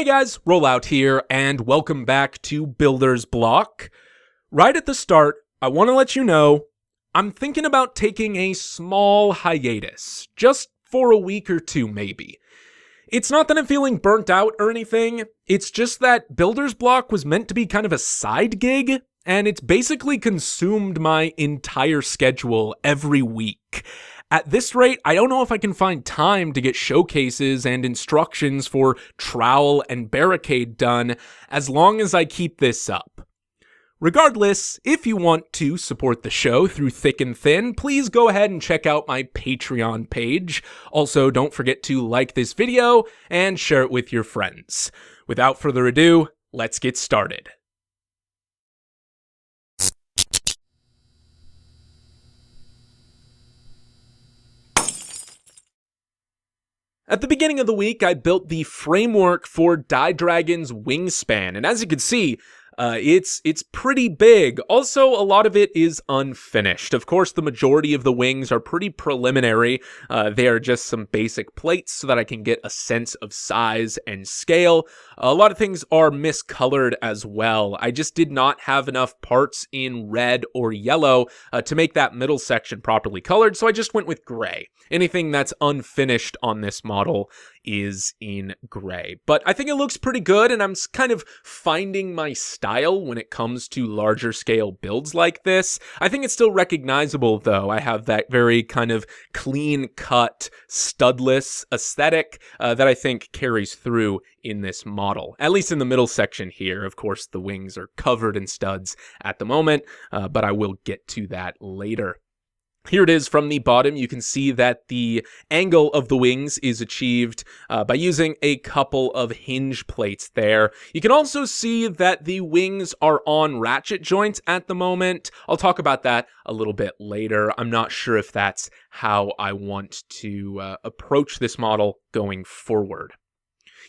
Hey guys, Rollout here, and welcome back to Builder's Block. Right at the start, I want to let you know, I'm thinking about taking a small hiatus, just for a week or two maybe. It's not that I'm feeling burnt out or anything, it's just that Builder's Block was meant to be kind of a side gig, and it's basically consumed my entire schedule every week. At this rate, I don't know if I can find time to get showcases and instructions for trowel and barricade done as long as I keep this up. Regardless, if you want to support the show through thick and thin, please go ahead and check out my Patreon page. Also, don't forget to like this video and share it with your friends. Without further ado, let's get started. At the beginning of the week, I built the framework for Daidragon's wingspan, and as you can see, it's pretty big. Also, a lot of it is unfinished. Of course, the majority of the wings are pretty preliminary. They are just some basic plates so that I can get a sense of size and scale. A lot of things are miscolored as well. I just did not have enough parts in red or yellow to make that middle section properly colored, so I just went with gray. Anything that's unfinished on this model is in gray. But I think it looks pretty good, and I'm kind of finding my style when it comes to larger scale builds like this. I think it's still recognizable, though. I have that very kind of clean-cut, studless aesthetic that I think carries through in this model. At least in the middle section here. Of course, the wings are covered in studs at the moment, but I will get to that later. Here it is from the bottom. You can see that the angle of the wings is achieved by using a couple of hinge plates there. You can also see that the wings are on ratchet joints at the moment. I'll talk about that a little bit later. I'm not sure if that's how I want to approach this model going forward.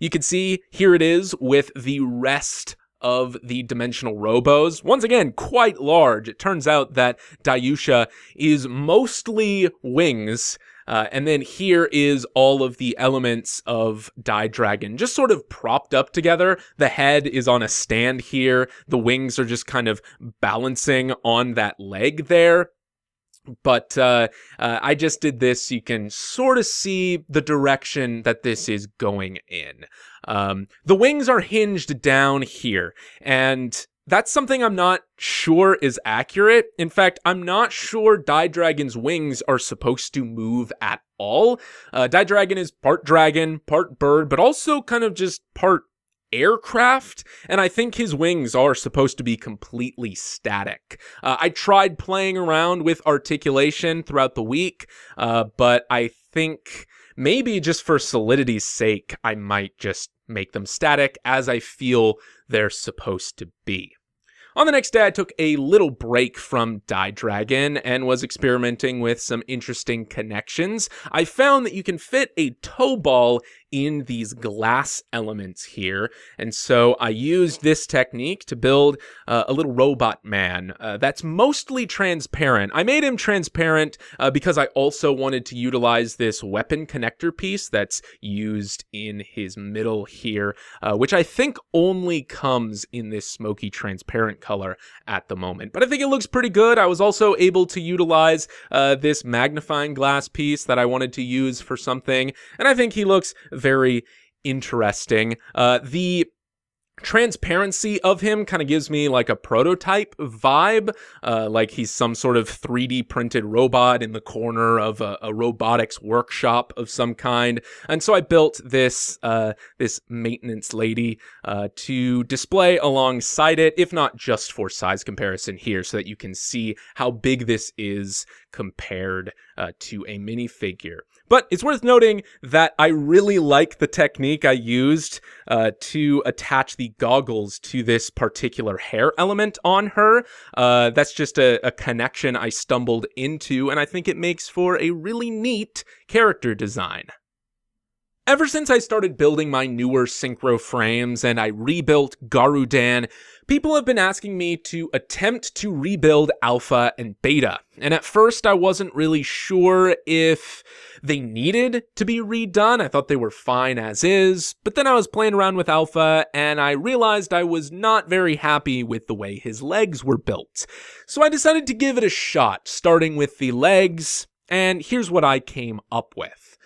You can see here it is with the rest of the dimensional robos. Once again, quite large. It turns out that Daiusha is mostly wings, and then here is all of the elements of Dai Dragon, just sort of propped up together. The head is on a stand here. The wings are just kind of balancing on that leg there. But I just did this so you can sort of see the direction that this is going in. The wings are hinged down here, and that's something I'm not sure is accurate. In fact, I'm not sure Daidragon's wings are supposed to move at all. Daidragon is part dragon, part bird, but also kind of just part aircraft, and I think his wings are supposed to be completely static. I tried playing around with articulation throughout the week, but I think maybe just for solidity's sake, I might just make them static as I feel they're supposed to be. On the next day, I took a little break from Dai Dragon and was experimenting with some interesting connections. I found that you can fit a toe ball in these glass elements here, and so I used this technique to build a little robot man that's mostly transparent. I made him transparent because I also wanted to utilize this weapon connector piece that's used in his middle here, which I think only comes in this smoky transparent color at the moment. But I think it looks pretty good. I was also able to utilize this magnifying glass piece that I wanted to use for something, and I think he looks very interesting. The transparency of him kind of gives me like a prototype vibe, like he's some sort of 3D printed robot in the corner of a robotics workshop of some kind. And so I built this this maintenance lady to display alongside it, if not just for size comparison here, so that you can see how big this is compared to a minifigure. But it's worth noting that I really like the technique I used to attach the goggles to this particular hair element on her. That's just a connection I stumbled into, and I think it makes for a really neat character design. Ever since I started building my newer synchro frames and I rebuilt Garudan, people have been asking me to attempt to rebuild Alpha and Beta. And at first I wasn't really sure if they needed to be redone. I thought they were fine as is. But then I was playing around with Alpha and I realized I was not very happy with the way his legs were built. So I decided to give it a shot, starting with the legs. And here's what I came up with.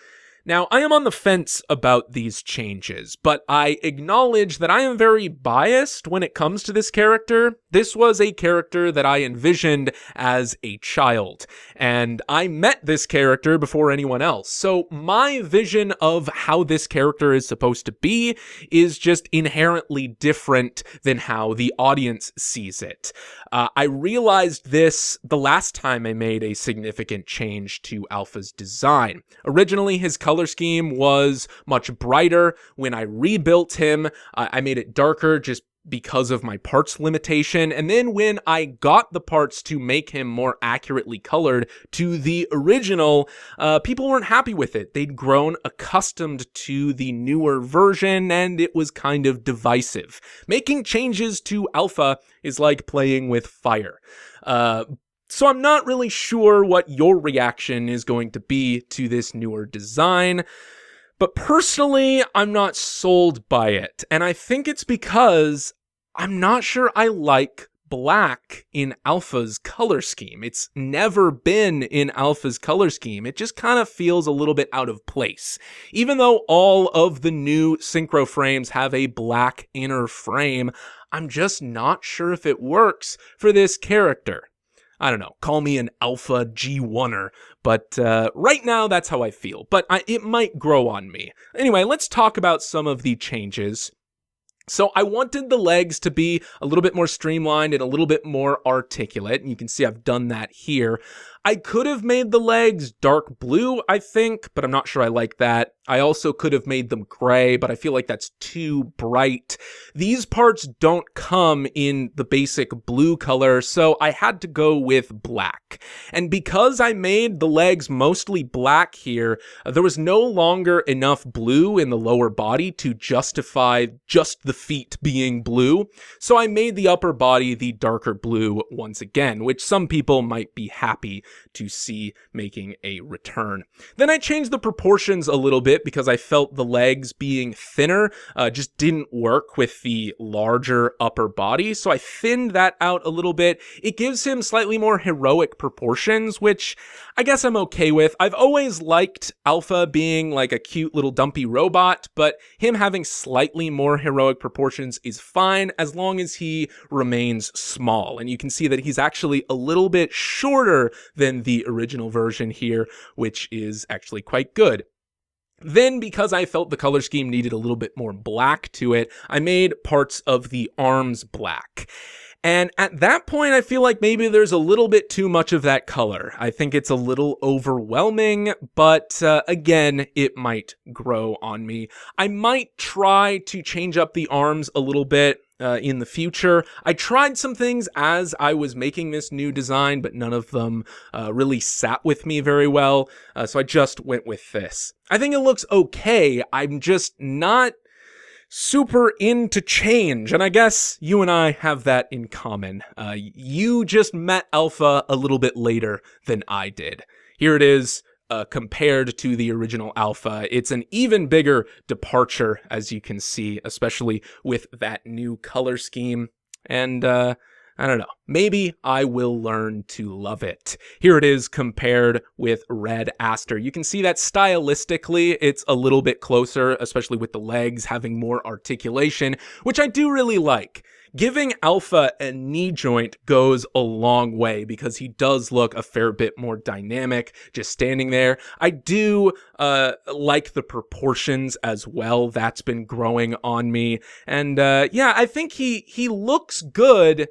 Now, I am on the fence about these changes, but I acknowledge that I am very biased when it comes to this character. This was a character that I envisioned as a child, and I met this character before anyone else. So my vision of how this character is supposed to be is just inherently different than how the audience sees it. I realized this the last time I made a significant change to Alpha's design. Originally, his color scheme was much brighter. When I rebuilt him, I made it darker just because of my parts limitation. And then when I got the parts to make him more accurately colored to the original, people weren't happy with it. They'd grown accustomed to the newer version and it was kind of divisive. Making changes to Alpha is like playing with fire. So I'm not really sure what your reaction is going to be to this newer design, but personally, I'm not sold by it. And I think it's because I'm not sure I like black in Alpha's color scheme. It's never been in Alpha's color scheme. It just kind of feels a little bit out of place. Even though all of the new synchro frames have a black inner frame, I'm just not sure if it works for this character. I don't know, call me an Alpha G1er, but right now that's how I feel, but it might grow on me. Anyway, let's talk about some of the changes. So I wanted the legs to be a little bit more streamlined and a little bit more articulate, and you can see I've done that here. I could have made the legs dark blue, I think, but I'm not sure I like that. I also could have made them gray, but I feel like that's too bright. These parts don't come in the basic blue color, so I had to go with black. And because I made the legs mostly black here, there was no longer enough blue in the lower body to justify just the feet being blue, so I made the upper body the darker blue once again, which some people might be happy to see making a return. Then I changed the proportions a little bit because I felt the legs being thinner just didn't work with the larger upper body, so I thinned that out a little bit. It gives him slightly more heroic proportions, which I guess I'm okay with. I've always liked Alpha being like a cute little dumpy robot, but him having slightly more heroic proportions is fine as long as he remains small. And you can see that he's actually a little bit shorter than the original version here, which is actually quite good. Then, because I felt the color scheme needed a little bit more black to it, I made parts of the arms black. And at that point, I feel like maybe there's a little bit too much of that color. I think it's a little overwhelming, but again, it might grow on me. I might try to change up the arms a little bit in the future. I tried some things as I was making this new design, but none of them really sat with me very well, so I just went with this. I think it looks okay. I'm just not super into change, and I guess you and I have that in common. You just met Alpha a little bit later than I did. Here it is. Compared to the original Alpha, it's an even bigger departure, as you can see, especially with that new color scheme. And I don't know, maybe I will learn to love it. Here it is compared with Red Aster. You can see that stylistically, it's a little bit closer, especially with the legs having more articulation, which I do really like. Giving Alpha a knee joint goes a long way because he does look a fair bit more dynamic just standing there. I do like the proportions as well. That's been growing on me. And yeah, I think he looks good.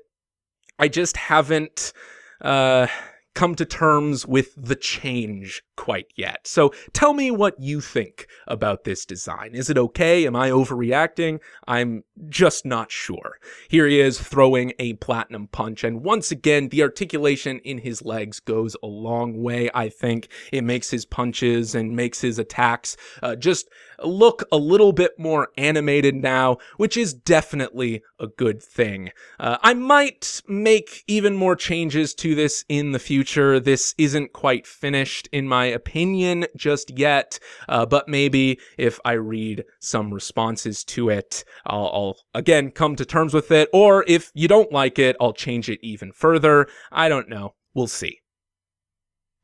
I just haven't come to terms with the change quite yet. So tell me what you think about this design. Is it okay? Am I overreacting? I'm just not sure. Here he is throwing a platinum punch, and once again, the articulation in his legs goes a long way, I think. It makes his punches and makes his attacks just look a little bit more animated now, which is definitely a good thing. I might make even more changes to this in the future. This isn't quite finished, in my opinion, just yet, but maybe if I read some responses to it, I'll again come to terms with it, or if you don't like it, I'll change it even further. I don't know. We'll see.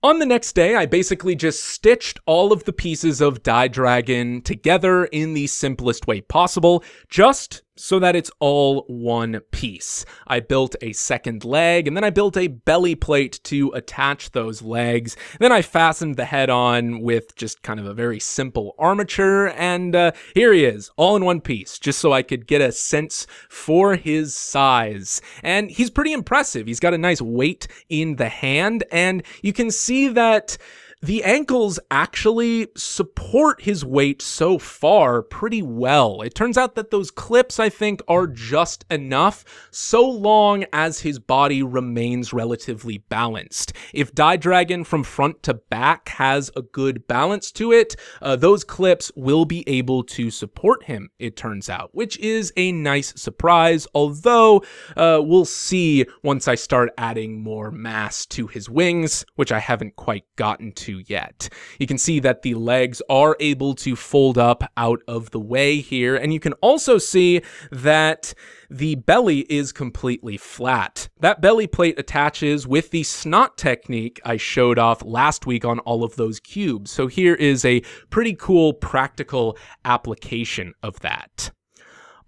On the next day, I basically just stitched all of the pieces of Dai Dragon together in the simplest way possible, just so that it's all one piece. I built a second leg, and then I built a belly plate to attach those legs. Then I fastened the head on with just kind of a very simple armature, and here he is, all in one piece, just so I could get a sense for his size. And he's pretty impressive. He's got a nice weight in the hand, and you can see that the ankles actually support his weight so far pretty well. It turns out that those clips, I think, are just enough so long as his body remains relatively balanced. If Dai Dragon from front to back has a good balance to it, those clips will be able to support him, it turns out, which is a nice surprise, although we'll see once I start adding more mass to his wings, which I haven't quite gotten to yet. You can see that the legs are able to fold up out of the way here, and you can also see that the belly is completely flat. That belly plate attaches with the snot technique I showed off last week on all of those cubes. So here is a pretty cool practical application of that.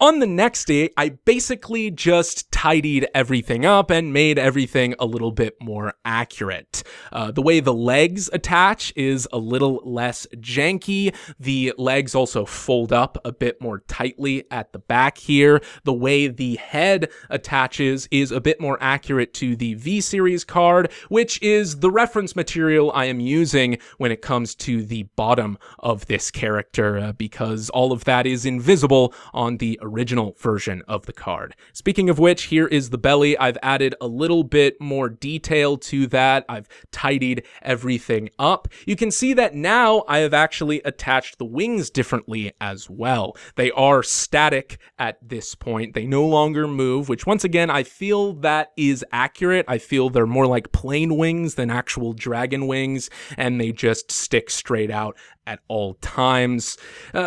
On the next day, I basically just tidied everything up and made everything a little bit more accurate. The way the legs attach is a little less janky. The legs also fold up a bit more tightly at the back here. The way the head attaches is a bit more accurate to the V-Series card, which is the reference material I am using when it comes to the bottom of this character, because all of that is invisible on the original version of the card. Speaking of which, here is the belly. I've added a little bit more detail to that. I've tidied everything up. You can see that now I have actually attached the wings differently as well. They are static at this point. They no longer move, which once again, I feel that is accurate. I feel they're more like plain wings than actual dragon wings, and they just stick straight out at all times,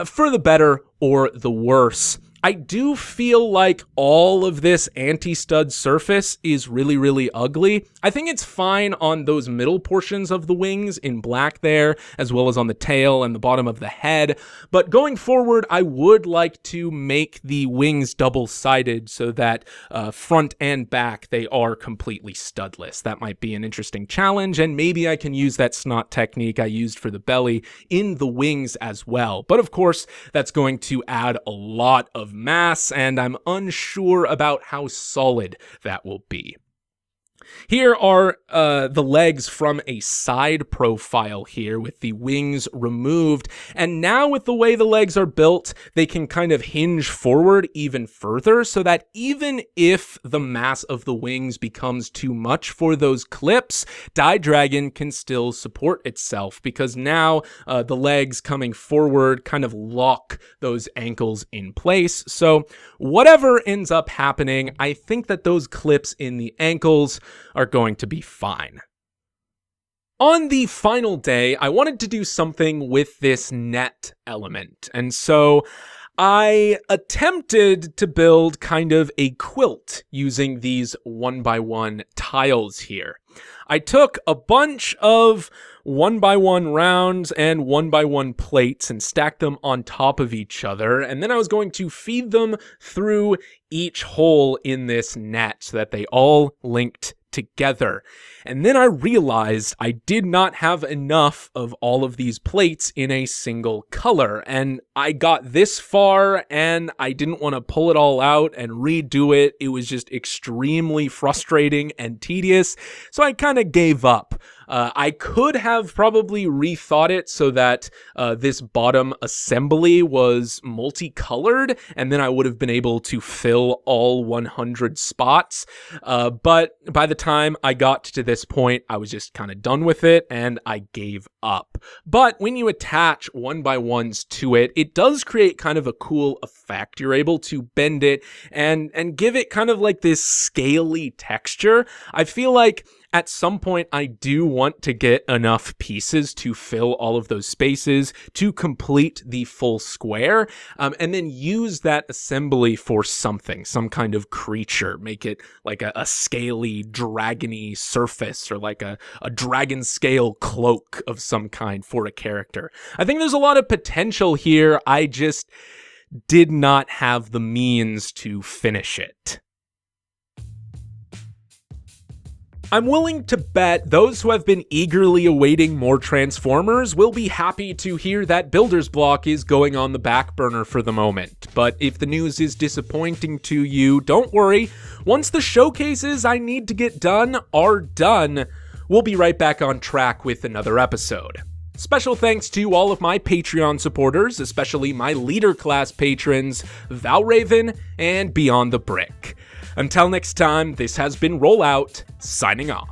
for the better or the worse. I do feel like all of this anti-stud surface is really, really ugly. I think it's fine on those middle portions of the wings in black there, as well as on the tail and the bottom of the head. But going forward, I would like to make the wings double-sided so that front and back, they are completely studless. That might be an interesting challenge, and maybe I can use that snot technique I used for the belly in the wings as well. But of course, that's going to add a lot of mass, and I'm unsure about how solid that will be. Here are the legs from a side profile here with the wings removed, and now with the way the legs are built, they can kind of hinge forward even further so that even if the mass of the wings becomes too much for those clips, Dai Dragon can still support itself because now the legs coming forward kind of lock those ankles in place. So whatever ends up happening, I think that those clips in the ankles are going to be fine. On the final day, I wanted to do something with this net element, and so I attempted to build kind of a quilt using these 1x1 tiles here. I took a bunch of 1x1 rounds and 1x1 plates and stacked them on top of each other, and then I was going to feed them through each hole in this net so that they all linked together. And then I realized I did not have enough of all of these plates in a single color, and I got this far and I didn't want to pull it all out and redo it. It was just extremely frustrating and tedious, so I kind of gave up. I could have probably rethought it so that this bottom assembly was multicolored, and then I would have been able to fill all 100 spots. But by the time I got to this point, I was just kind of done with it, and I gave up. But when you attach 1x1s to it, it does create kind of a cool effect. You're able to bend it and give it kind of like this scaly texture. I feel like at some point, I do want to get enough pieces to fill all of those spaces to complete the full square, and then use that assembly for something, some kind of creature, make it like a scaly, dragony surface, or like a dragon scale cloak of some kind for a character. I think there's a lot of potential here. I just did not have the means to finish it. I'm willing to bet those who have been eagerly awaiting more Transformers will be happy to hear that Builder's Block is going on the back burner for the moment. But if the news is disappointing to you, don't worry. Once the showcases I need to get done are done, we'll be right back on track with another episode. Special thanks to all of my Patreon supporters, especially my leader class patrons, Valraven and Beyond the Brick. Until next time, this has been Rollout, signing off.